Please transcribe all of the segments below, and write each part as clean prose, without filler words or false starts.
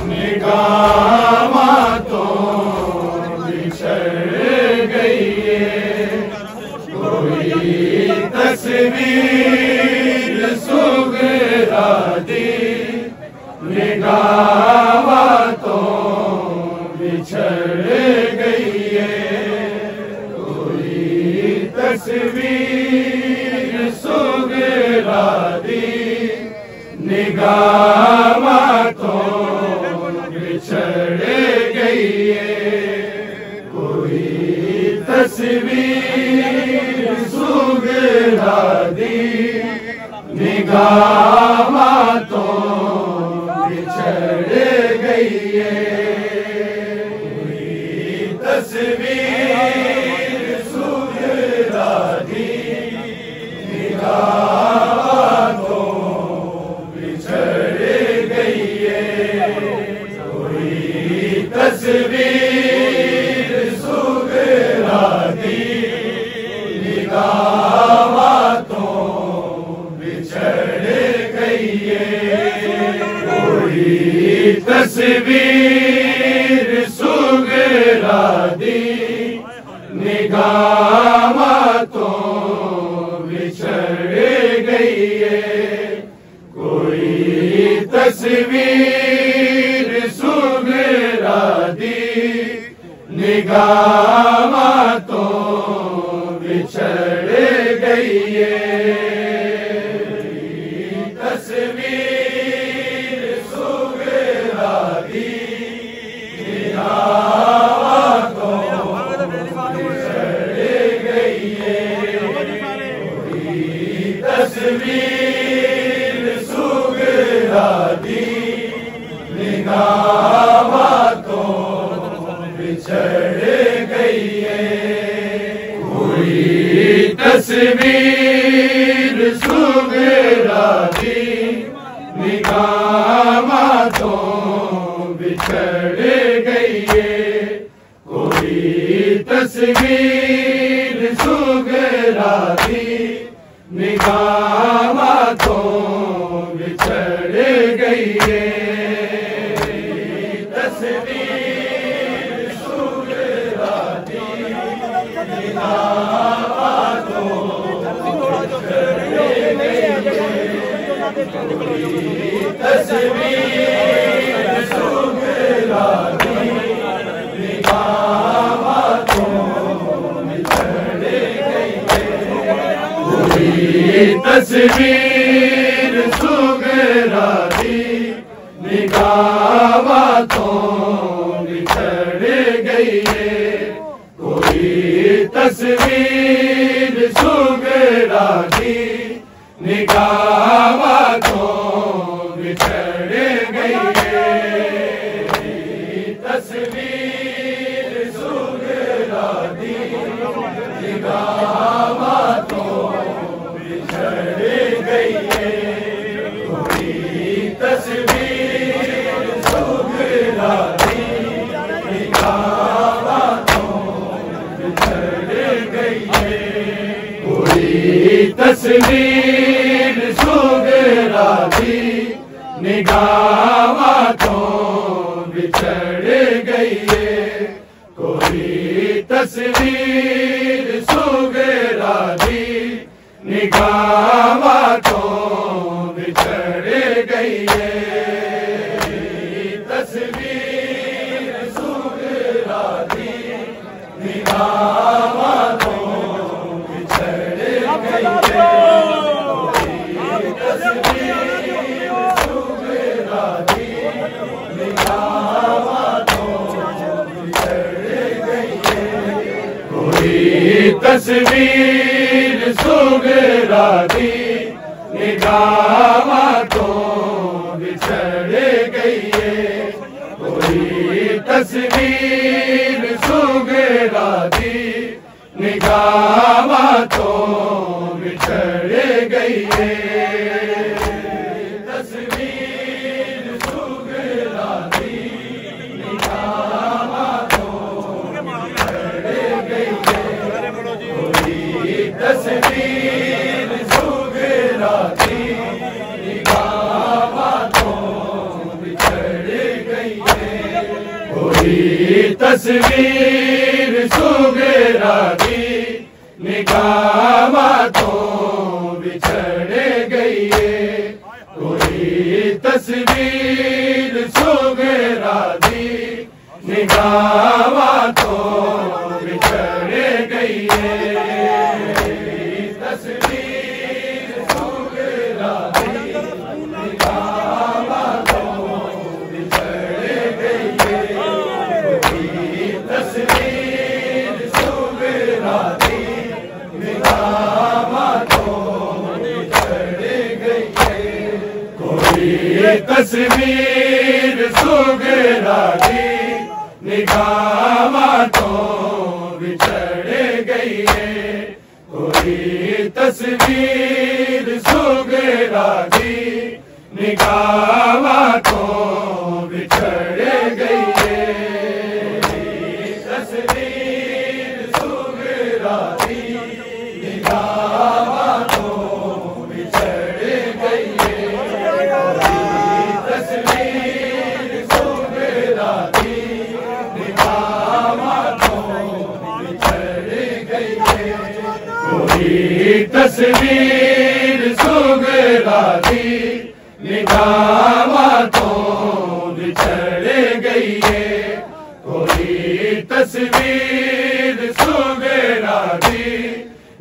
निगाह तो बिछड़ गई है, कोई तस्वीर सुगरा दी, निगाह तो बिछड़ गई है, कोई तस्वीर सुगरा दी, निगाह तो बिछड़ गई है, कोई तस्वीर सुगरा दी, निगाह तो बिछड़ गई है, कोई तस्वीर सुगरा दी, निगाह तो बिछड़ गई है, कोई तस्वीर सुगरा दी, निगाह तो बिछड़ गई है, कोई तस्वीर सुगरा दी, निगाह तो बिछड़ गई है, कोई तस्वीर सुगरा दी, निगाह तो बिछड़ गई है, तस्वीर सुगरा दी, निगाह तो बिछड़ गई है, कोई तस्वीर सुगरा दी, निगाह तो बिछड़ गई है, कोई तस्वीर सुगरा दी, निगाह तो बिछड़ गई है, कोई तस्वीर सुगरा दी, निगाह तो बिछड़ गई है, तस्वीर सुगरा दी, निगाह तो बिछड़ गई है, तस्वीर सुगरा दी, निगाह तो बिछड़ गई है, कोई तस्वीर सुगरा दी, निगाह तो बिछड़ गई है, कोई तस्वीर सुगरा दी, निगाह तो बिछड़ गई है, तस्वीर सुगरा दी, निगाह तो बिछड़ गई है, कोई तस्वीर सुगरा दी, निगाह तो बिछड़ गई है, कोई तस्वीर सुगरा दी, निगाह तो बिछड़ गई है, कोई तस्वीर सुगरा दी, निगाह तो बिछड़ गई है, तस्वीर सुगरा दी, निगाह तो बिछड़ गई है, तस्वीर सुगरा दी, निगाह तो बिछड़ गई है, कोई तस्वीर सुगरा दी, निगाह तो बिछड़ गई है, कोई तस्वीर सुगरा दी, निगाह तो बिछड़ गई है, तस्वीर सुगरा दी, निगाह तो बिछड़ गई है, कोई तस्वीर सुगरा दी, निगाह तो बिछड़ गई गई है। कोई तस्वीर सुगरा की निगाह तो बिछड़ गई है। कोई तस्वीर सुगरा की निगाह तो बिछड़ गई है। तस्वीर सुगरा की निगाह तो बिछड़ गई है। कोई तस्वीर सुगरा की निगाह तो बिछड़ गई है। कोई तस्वीर सुगरा की निगाह तो बिछड़ गई है। कोई तस्वीर सुगरा की निगाह तो बिछड़ गई है। तस्वीर सुगरा की निगाह तो बिछड़ गई है। तस्वीर सुगरा की निगाह तो बिछड़ गई है। कोई तस्वीर सुगरा की निगाह तो बिछड़ गई है। कोई तस्वीर सुगरा की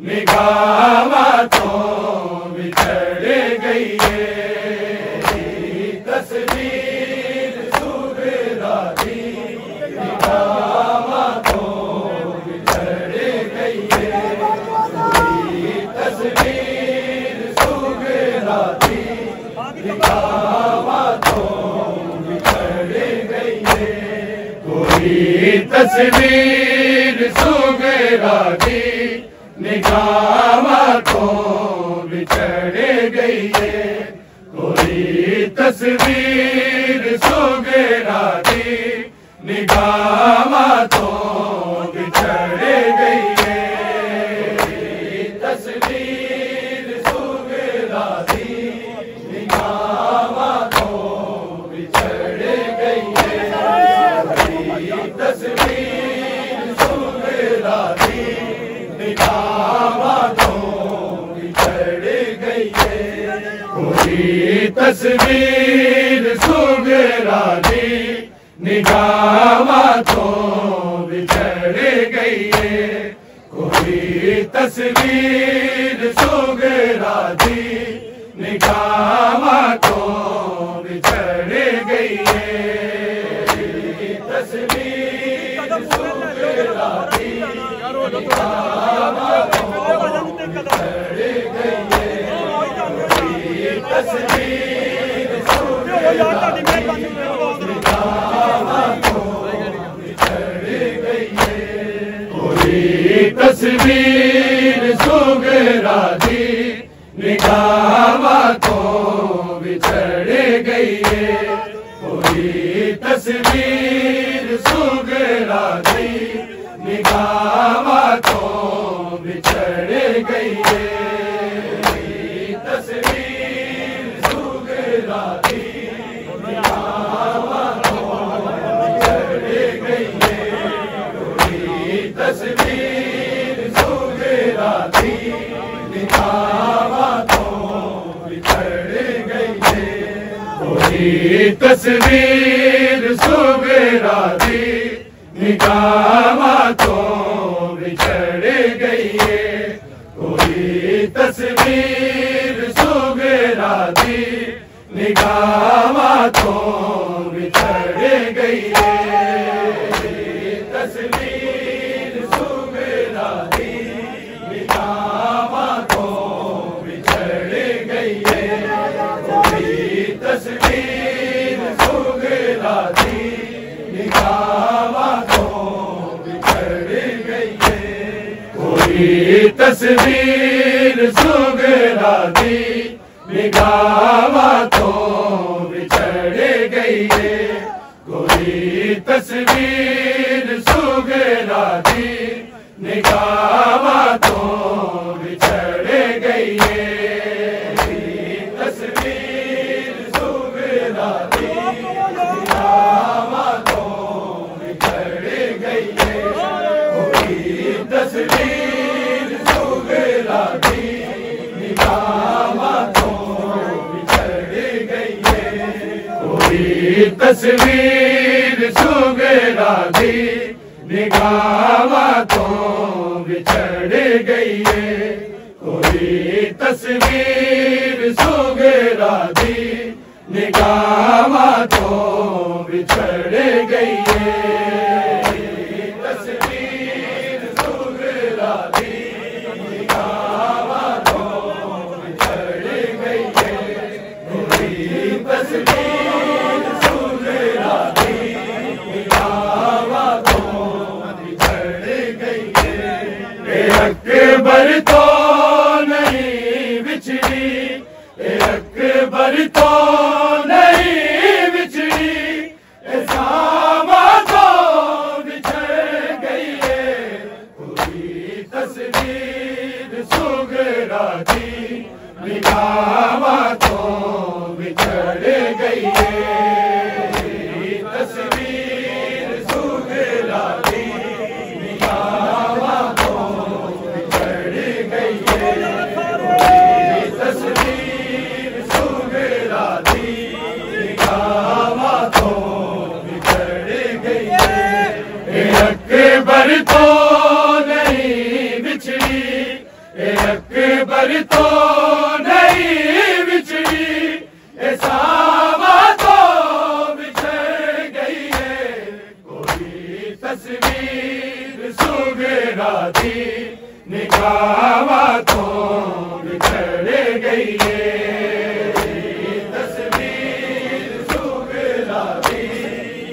निगाह तो बिछड़ गई है। तस्वीर सुगरा की निगाह तो बिछड़ गई है। तस्वीर सुगरा की निगाह तो बिछड़ गई है। कोई तस्वीर सुगरा की निगाह तो बिछड़ गई है। कोई तस्वीर सुगरा की निगाह तो बिछड़ गई है। तस्वीर सुगरा की निगाह तो बिछड़ गई है। तस्वीर सुगरा की निगाह तो बिछड़ गई है। कोई तस्वीर सुगरा की निगाह तो बिछड़ गई है। कोई तस्वीर सुगरा की निगाह तो बिछड़ गई है। तस्वीर सुगरा की निगाह तो बिछड़ गई है। तस्वीर सुगरा की निगाह तो बिछड़ गई है। कोई तस्वीर सुगरा की निगाह तो बिछड़ गई है। कोई तस्वीर सुगरा की निगाह तो बिछड़ गई है। तस्वीर सुगरा की निगाह तो बिछड़ गई है। कोई तस्वीर सुगरा की निगाह तो बिछड़ गई है। कोई तस्वीर सुगरा की निगाह तो बिछड़ गई है। कोई तस्वीर सुगरा की निगाह तो बिछड़ गई है। तस्वीर सुगरा की निगाह तो बिछड़ गई है। कोई तस्वीर सुगरा की निगाह तो बिछड़ गई है। कोई तस्वीर सुगरा की निगाह तो बिछड़ गई है। कोई तस्वीर सुगरा की निगाह तो बिछड़ गई है। तस्वीर सुगरा की निगाह तस्वीर सुगरा दी निगाह तो बिछड़ गई है, कोई तस्वीर सुगरा दी निगाह तो बिछड़ गई है। तस्वीर सुगरा दी निगाह तो बिछड़ गई है, कोई तस्वीर सुगरा दी निगाह तो बिछड़ गई है। अकबर तो नहीं बिछड़ी, अकबर तो नहीं बिछड़ी, सामा तो बिछड़ गई है, पूरी तस्वीर सुगरा दी निगाह तो बिछड़ गई है। तस्वीर सुगरा दी निगाह तो बिछड़ गई है, तस्वीर सुगरा दी निगाह तो बिछड़ गई है। अकबर तो नहीं बिछड़ी, अकबर तो नहीं बिछड़ी, सामा तो बिछड़ गई है, कोई तस्वीर सुगरा दी निगाह तो बिछड़ गई है। तस्वीर सुगरा दी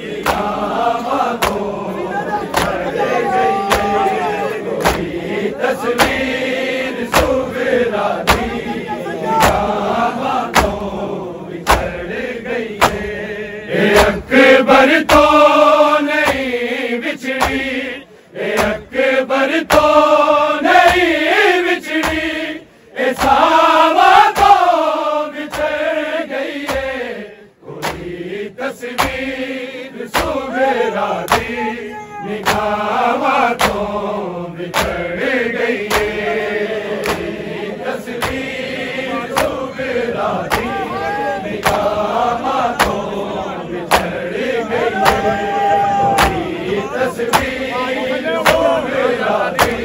निगाह तो बिछड़ गई है, कोई तस्वीर सुगरा दी निगाह तो बिछड़ गई है। अकबर तो नहीं बिछड़ी, अकबर तो नहीं बिछड़ी, सामा तो बिछड़ गई है, कोई तस्वीर सुगरा दी निगाह तो बिछड़ गई है। तस्वीर सुगरा दी निगाह तो बिछड़ गई है, कोई तस्वीर सुगरा दी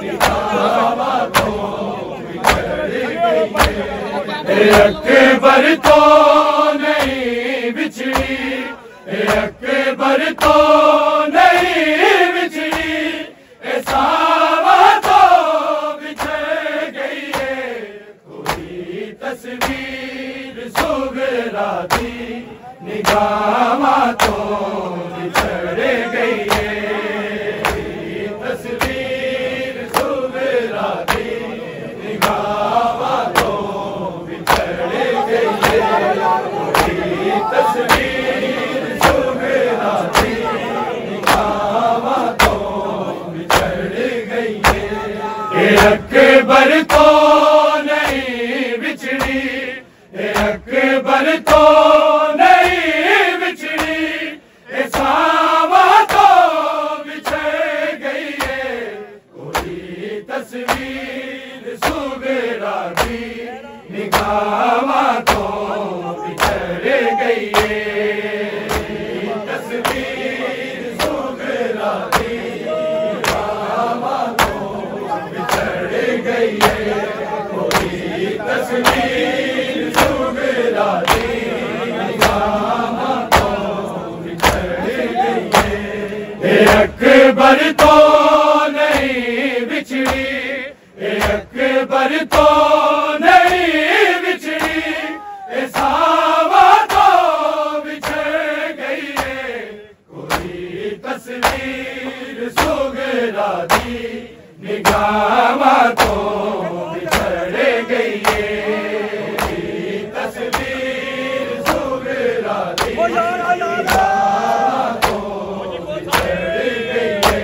निगाह तो बिछड़ गई है। अकबर तो नहीं बिछड़ी, अकबर तो नहीं बिछड़ी, सामा तो बिछड़ गई है, कोई तस्वीर सुगरा दी निगाह तो बिछड़ गई है। तस्वीर सुगरा दी निगाह तो बिछड़ गई है, कोई तस्वीर सुगरा दी निगाह तो बिछड़ गई है। अकबर तो नहीं बिछड़ी, अकबर तो नहीं बिछड़ी, सामा तो बिछड़ गई है, कोई तस्वीर सुगरा दी निगाह तो बिछड़ गई है। तस्वीर सुगरा दी निगाह तो बिछड़ गई है, कोई तस्वीर सुगरा दी निगाह तो बिछड़ गई है। अकबर तो नहीं बिछड़ी, अकबर तो नहीं बिछड़ी, सामा तो बिछड़ गई है, कोई तस्वीर सुगरा दी निगाह तो बिछड़ गई है। तस्वीर सुगरा दी निगाह तो बिछड़ गई है,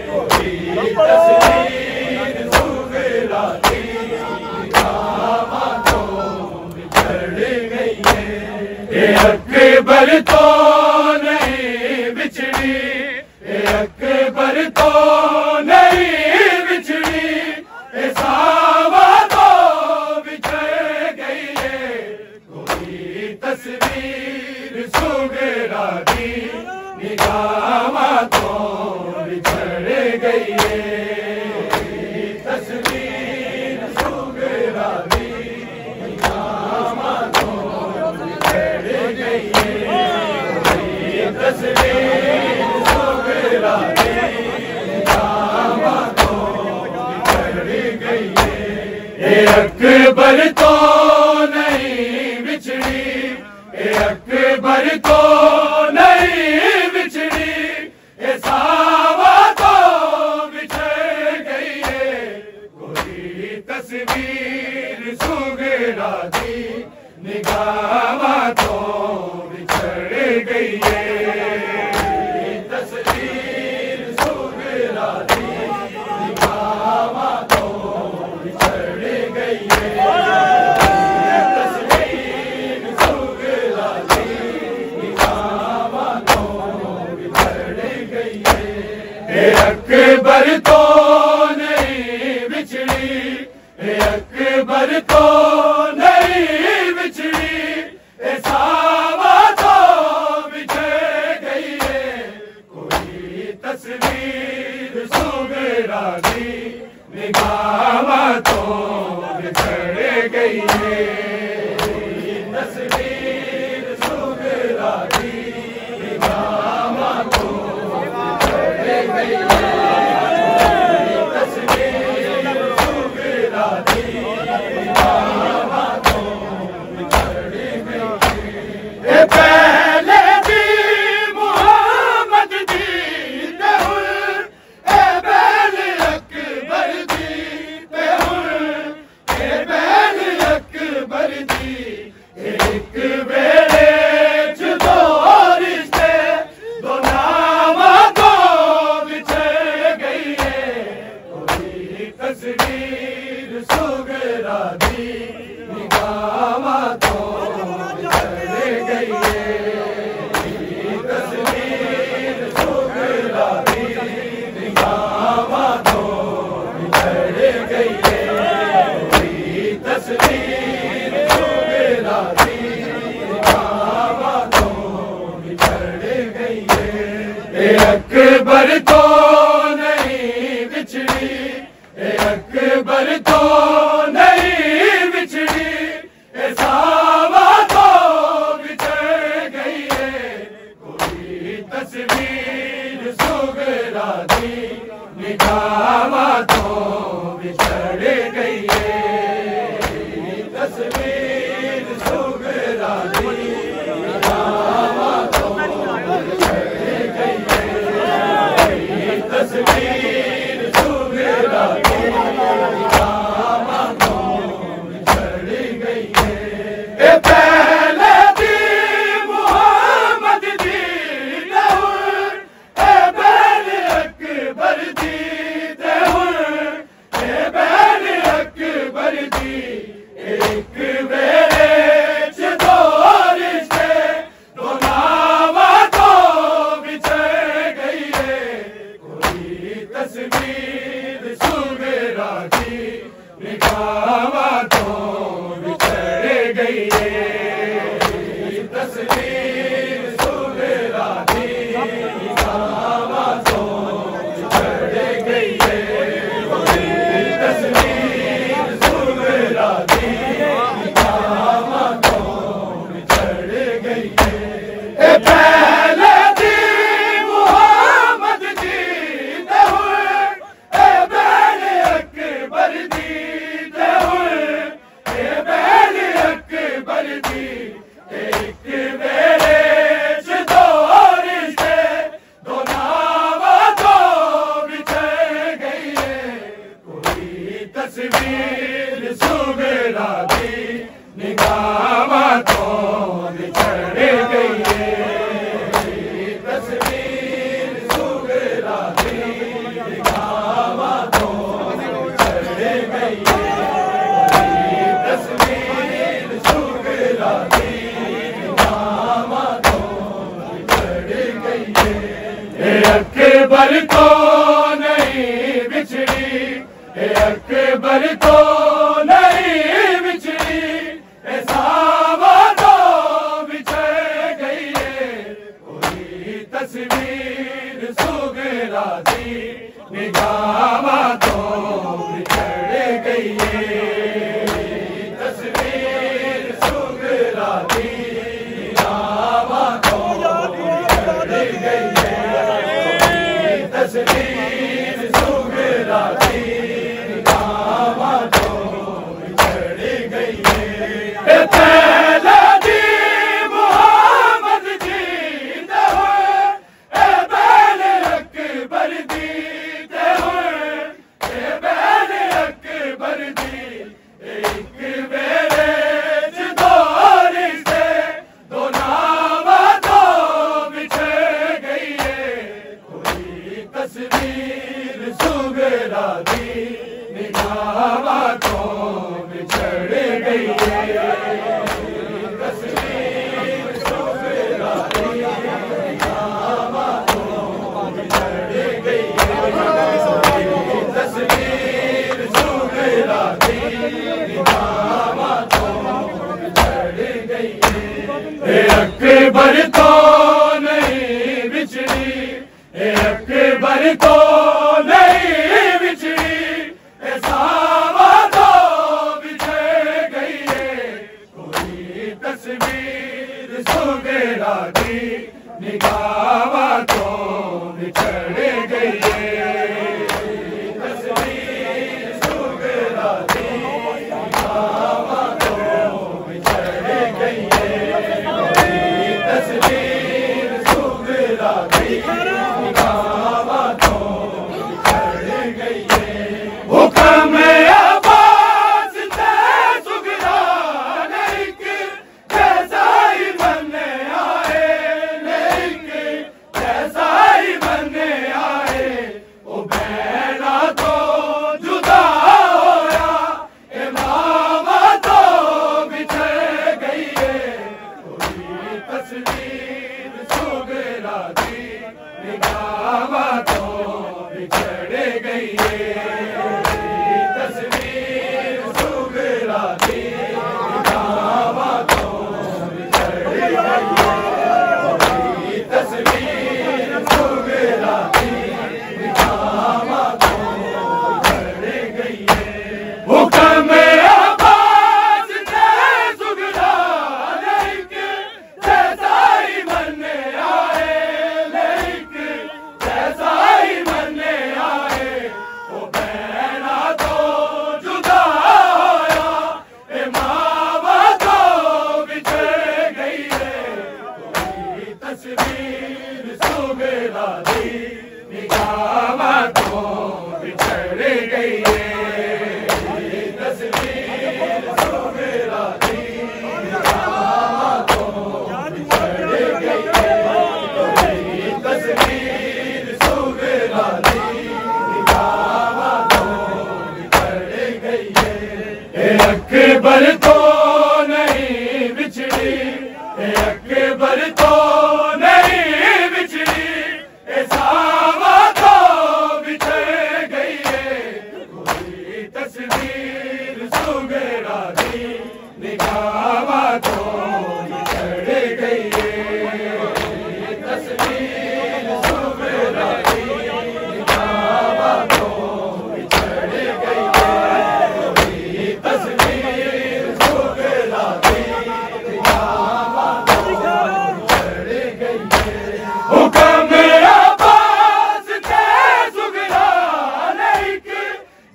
कोई तस्वीर सुगरा दी निगाह तो बिछड़ गई है। अकबर तो नहीं बिछड़ी, अकबर तो नहीं बिछड़ी, सामा सुगरा दी निगाह तो बिछड़ गई है तस्वीर सुगरा दी निगाह तो बिछड़ गई है तस्वीर सुगरा दी निगाह तो बिछड़ गई है अकबर तो नहीं बिछड़ी अकबर तो नहीं बिछड़ी सावा तो बिछड़ गई है कोई तस्वीर सुगरा दी निगाह तो बिछड़ गई है तस्वीर सुगरा दी निगाह तो बिछड़ गई है अकबर तो नहीं बिछड़ी अकबर तो नहीं बिछड़ी सावा तो बिछड़ गई है कोई तस्वीर सुगरा दी निगाह तो बिछड़ गई है तस्वीर सुगरा दी निगाह तो बिछड़ गई है पहले भी मोहम्मद दी तहुर ए बैल अकबर दी तहुर ए बैल अकबर दी एक बेड़े च दो रिश्ते दो नामा तो बिछड़ गई है कोई तस्वीर सुगरा दी निगाह तो तस्वीर सुगरा दी निगाह तो बिछड़ गई है तस्वीर सुगरा दी निगाह तो बिछड़ गई है अकबर तो नहीं बिछड़ी अकबर तो नहीं बिछड़ी सावा तो बिछड़ गई है कोई तस्वीर सुगरा दी निगाह तो बिछड़ गई है तस्वीर सुगरा दी निगाह तो बिछड़ गई है तस्वीर सुगरा दी निगाह तो बिछड़ गई है पहले दी मोहम्मद दी तहुर ए बैल अकबर दी तहुर ए बैल अकबर दी एक बेड़े च दो रिश्ते दो नामा तो बिछड़ गई है कोई तस्वीर सुगरा दी निगाह तो बिछड़ गई है तस्वीर सुगरा दी निगाह तो बिछड़ गई है तस्वीर सुगरा दी निगाह तो बिछड़ गई है पहले दी मोहम्मद दी तहुर ए बैल अकबर दी तहुर ए बैल अकबर दी एक बेड़े च दो रिश्ते दो नामा तो बिछड़ गई है कोई तस्वीर सुगरा दी निगाह तो बिछड़ गई है तस्वीर सुगरा दी निगाह तो बिछड़ गई है तस्वीर सुगरा दी निगाह तो बिछड़ गई है अकबर तो नहीं बिछड़ी अकबर तो नहीं बिछड़ी सावा तो बिछड़ गई है तस्वीर सुगरा दी निगाह तो बिछड़ गई तस्वीर सुगरा दी निगाह तो बिछड़ गई तस्वीर सुगरा दी निगाह तो बिछड़ गई तस्वीर सुगरा दी निगाह तो बिछड़ गई तस्वीर सुगरा दी निगाह तो बिछड़ गई तस्वीर सुगरा दी निगाह तो बिछड़ गई अकबर तो नहीं बिछड़ी अकबर तो नहीं बिछड़ी सावा तो बिछड़ गई कोई तस्वीर सुगरा दी निगाह तो बिछड़ गई तस्वीर सुगरा दी निगाह तो बिछड़ गई तस्वीर सुगरा दी तस्वीर सुगरा दी निगाह तो बिछड़ गई तस्वीर सुगरा दी निगाह तो बिछड़ गई तस्वीर सुगरा दी निगाह तो बिछड़ गई हुक्म तस्वीर सुगरा दी निगाह तो बिछड़ गई तस्वीर सुगरा दी निगाह तो बिछड़ गई तस्वीर सुगरा दी निगाह तो बिछड़ गई अकबर तो नहीं बिछड़ी अकबर तो तस्वीर सुगरा दी निगाह तो बिछड़ गई तस्वीर सुगरा दी निगाह तो बिछड़ गई तस्वीर सुगरा दी निगाह तो बिछड़ गई हुक्म अब्बास के सुगरा नहीं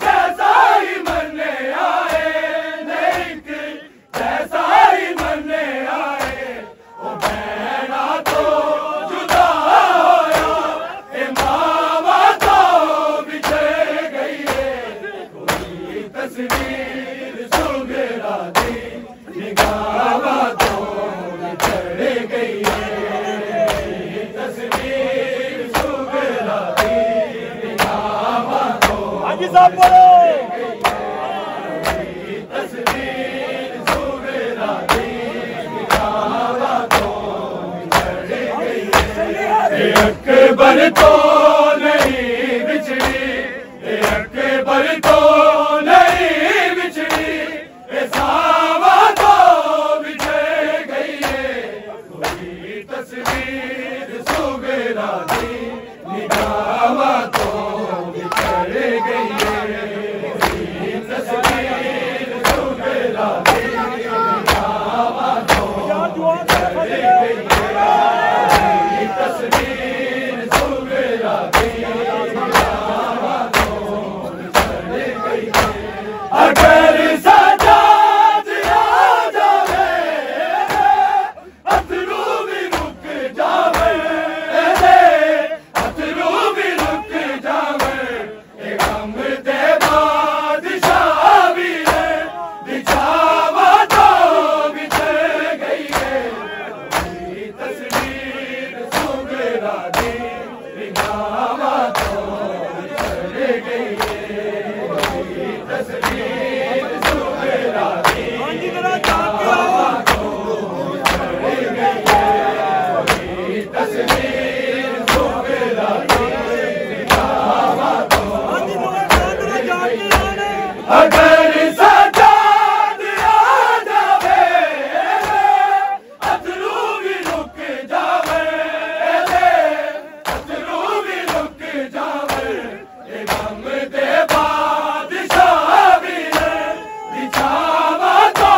जैसा ही मरने आए नहीं जैसा ही मरने आए ओ बहना तो जुदा होया मामा तो बिछड़ गई कोई तस्वीर सुगरा दी निगाह तो बिछड़ गई तस्वीर सुगरा दी निगाह तो तस्वीर सुगरा दी निगाह तो बिछड़ गई अकबर तो नहीं बिछड़ी अकबर तो नहीं बिछड़ी सावा तो बिछड़ गई कोई तस्वीर सुगरा दी निगाह तो बिछड़ गई है तस्वीर सुगरा दी निगाह तो बिछड़ गई है तस्वीर सुगरा दी निगाह तो बिछड़ गई है अगर सजाद आ जावे अथरू भी रुक जावे अथरू भी रुक जावे गम दे बादशाह भी है बिछावा तो बिछड़ गई है तस्वीर सुगरा दी निगाह तो बिछड़ गई है तस्वीर सुगरा दी निगाह तो बिछड़ गई है तस्वीर सुगरा दी निगाह तो बिछड़ गई है अगर सजाद आ जावे अथरू भी रुक जावे अथरू भी रुक जावे गम दे बादशाह भी है बिछावा तो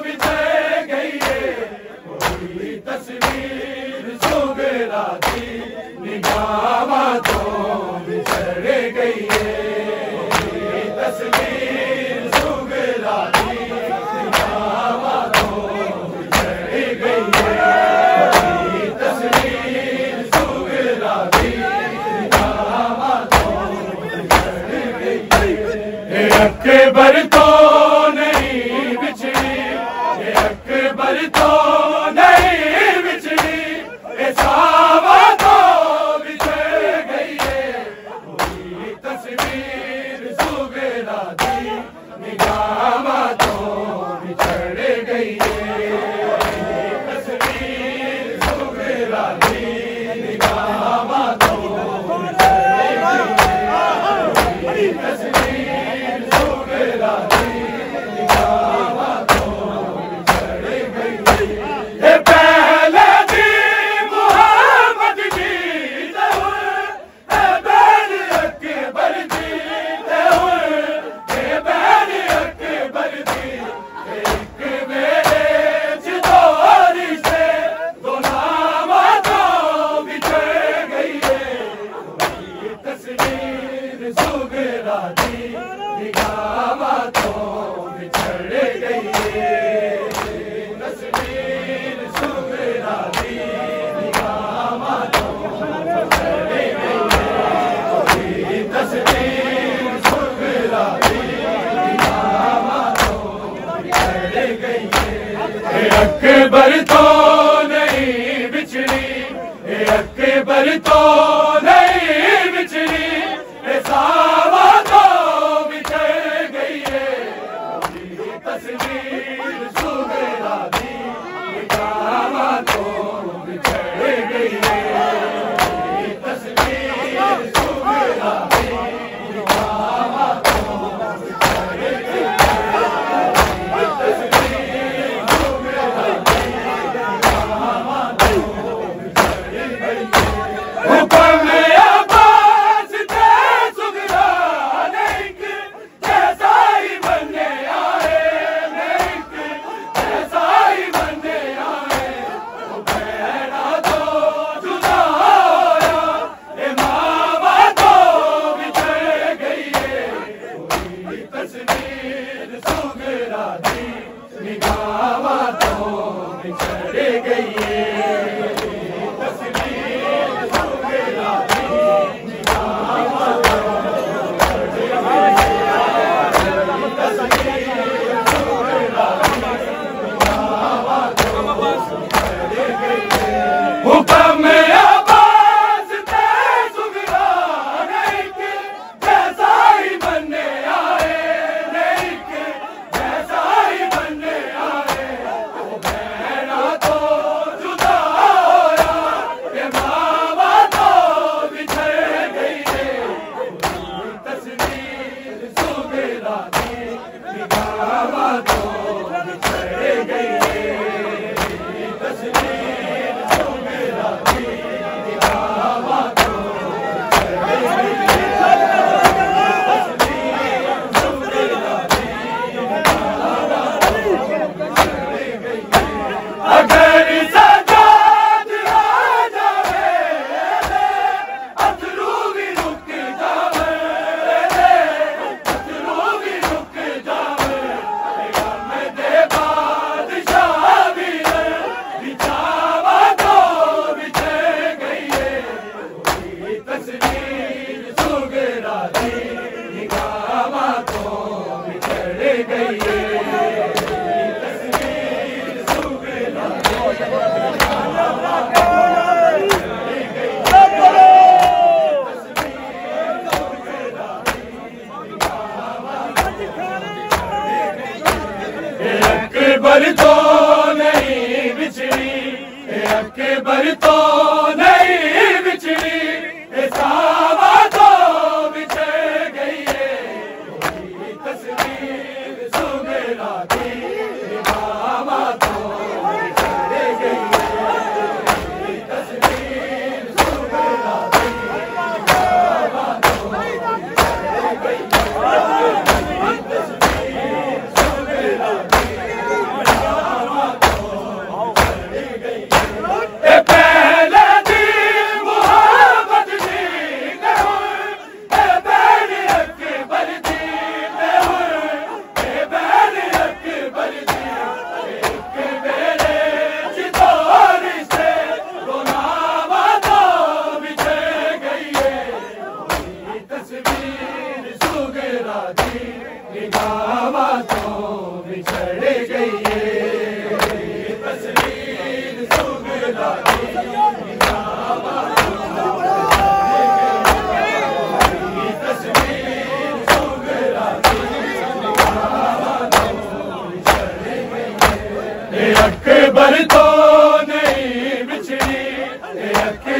बिछड़ गई है कोई तस्वीर सुगरा दी निगाह तो बिछड़ गई है तस्वीर सुगरा दी निगाह तो बिछड़ गई है तस्वीर सुगरा दी निगाह तो बिछड़ गई है अकबर तो नहीं बिछड़ी अकबर तो नहीं बिछड़ी सावा तो बिछड़ गई है कोई तस्वीर सुगरा दी निगाह तो बिछड़ गई है तस्वीर सुगरा दी निगाह तो बिछड़ गई है तस्वीर सुगरा दी निगाह तो बिछड़ गई है पहले दी मोहम्मद जी बैन अकबर जी बैन अकबर जी एक मेरे चिदोरी से दो नाम तो बिछड़ गई है कोई तस्वीर सुगरा दी निगाह तो बिछड़ गई है तस्वीर सुगरा दी निगाह तो बिछड़ गई है कोई तस्वीर सुगरा दी निगाह तो बिछड़ गई है अकबर तो नहीं बिछड़ी अकबर तो नहीं बिछड़ी सावा तो बिछड़ गई है तस्वीर सुगरा दी निगाह तो बिछड़ गई है तस्वीर सुगरा दी निगाह तो बिछड़ गई है तस्वीर सुगरा दी निगाह तो बिछड़ गई है हुक्म अब्बास थे सुगरा नेक जैसा ही बनने आए नेक जैसा ही बनने आए वो बहना तो जुदा होया मावा तो बिछड़ गई है कोई तस्वीर सुगरा दी निगाह तो बिछड़ गई है तस्वीर सुगरा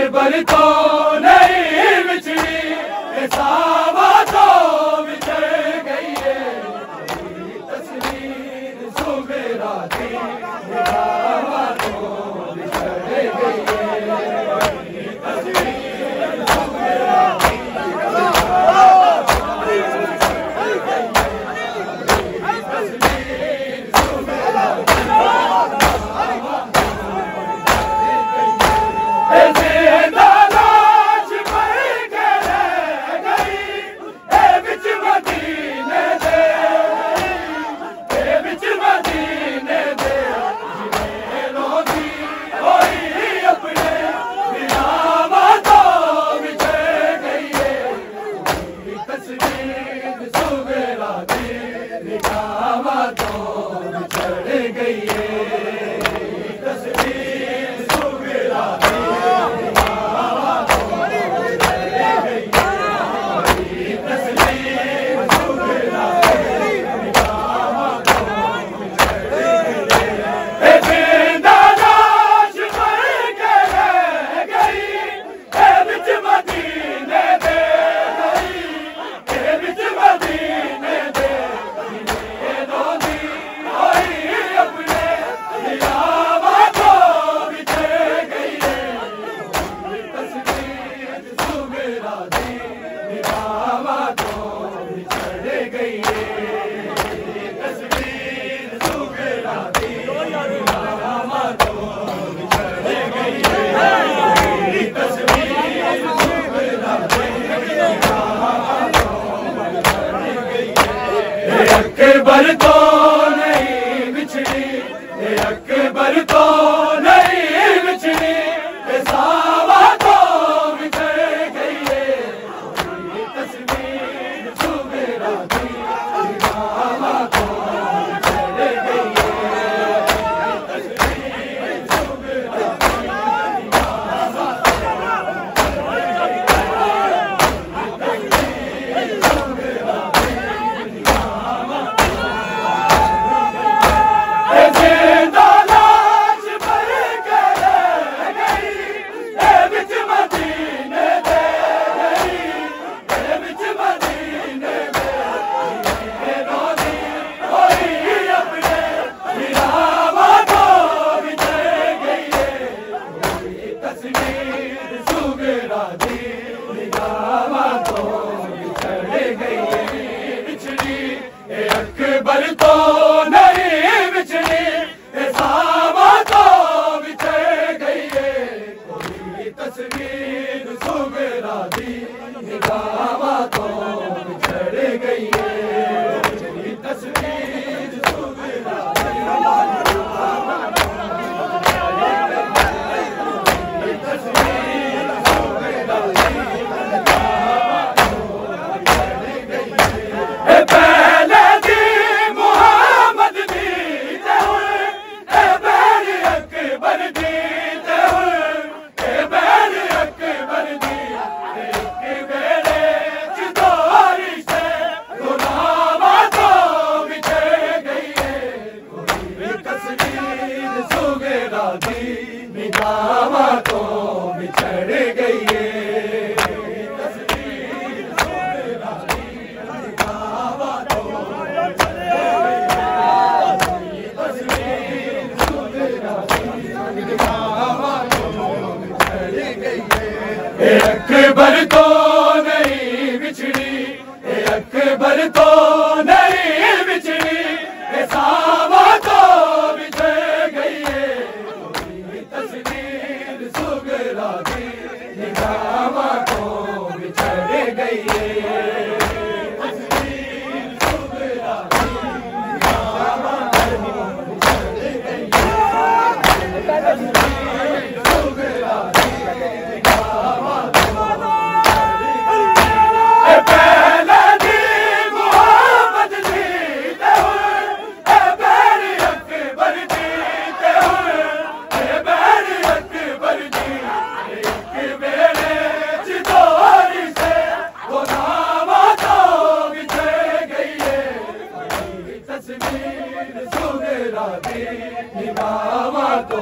अकबर तो नहीं बिछड़ी सावा तो बिछड़ गई है तस्वीर सुबेरा दी सावा तो बिछड़ गई है तस्वीर सुबेरा दी तस्वीर सुबेरा अकबर तो नहीं बिछड़ी अकबर तो नहीं बिछड़ी सावा तो बिछड़ गई है तस्वीर सुबेरा दी सावा तो बिछड़ गई है तस्वीर सुबेरा अकबर तो नहीं बिछड़ी सावा तो बिछड़ गई है कोई तस्वीर सुबेरा दी सावा तो बिछड़ गई है कोई तस्वीर सुबेरा निगावा तो बिछड़ गई है तस्वीर सुबेरा दी निगावा तो तस्वीर सुबेरा दी निगावा तो बिछड़ गई है अकबर तो नहीं बिछड़ी अकबर तो नहीं बिछड़ी सावा तो बिछड़ गई है तस्वीर सुबेरा दी निगावा तो बिछड़ गई है तस्वीर सुबेरा दी निगावा तो बिछड़ गई है तस्वीर सुबेरा दी निगावा तो पहले दी मोहब्बत जीते हुए बैरी अकबर जीते हुए बैरी अकबर जी एक बेड़े चितौरी से वो नावा तो बिछड़ गई है तस्वीर सुबेरा दी निगावा तो